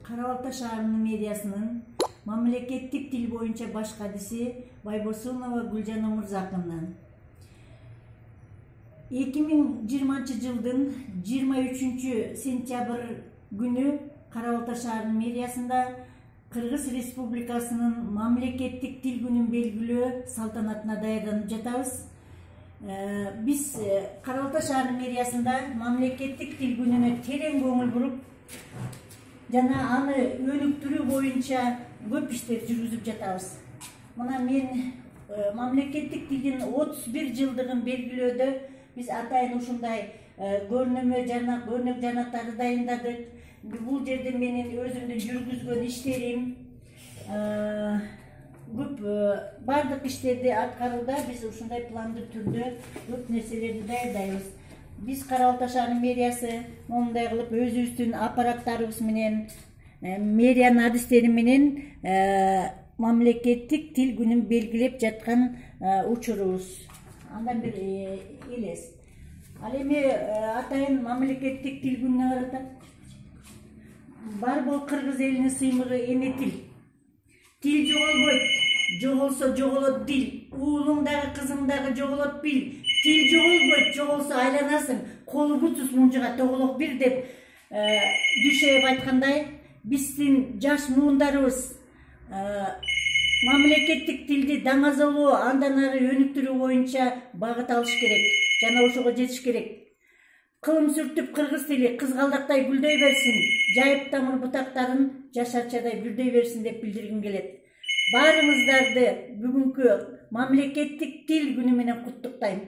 Карабалта шаарынын мэриясынын мамлекеттик тил боюнча баш кадиси Байбосунова Гүлжан Омурзаковна 2020 жылдын 23 сентябрь күнү Карабалта шаарынын мэриясында Кыргыз Республикасынын мамлекеттик тил күнүн белгилөө салтанатына даярданып жатабыз. Биз Карабалта шаарынын мэриясында мамлекеттик тил күнүнө терең көңүл буруп, жана аны өнүктүрүү боюнча көп иштер жүргүзүп жатабыз. Мына мен мамлекеттик тилдин 31 жылдыгын белгилөөдө биз атайын ушундай көрнөмө жана көрнөк жанактарды дайындадык. Бул жерде менин өзүмдүн жүргүзгөн иштерим көп, бардык иштерди аткарууда биз ушундай пландуу түрдө көп нерселерди даярдайбыз. Биз Карабалта шаарынын мэриясы момундай кылып өзүбүздүн аппараттарыбыз менен, мэриянын адистери менен мамлекеттик тил күнүн белгилеп жаткан учурубуз. Андан бир элес. Ал эми атайын мамлекеттик тил күнүнө карата бар бул кыргыз элинин сыймыгы эне тил. Тил жоголбойт, жоголсо жоголот дил. Уулуң дагы кызың дагы жоголот бил. Тил жоголбойт, жоголсо айланасың. Колу бутсуз мунжуга тоголок бир деп Дүйшөев айткандай, биздин жаш муундарыбыз мамлекеттик тилди даңазалоо, андан ары өнүктүрүү боюнча багыт алыш керек жана ошого жетиш керек. Кылым сүртүп кыргыз тили кызгалдактай гүлдөй берсин, жайып тамыр бутактарын жашарчадай бүрдөй берсин деп билдиргим келет. Баарыңыздарды бүгүнкү мамлекеттик тил күнү менен куттуктайм.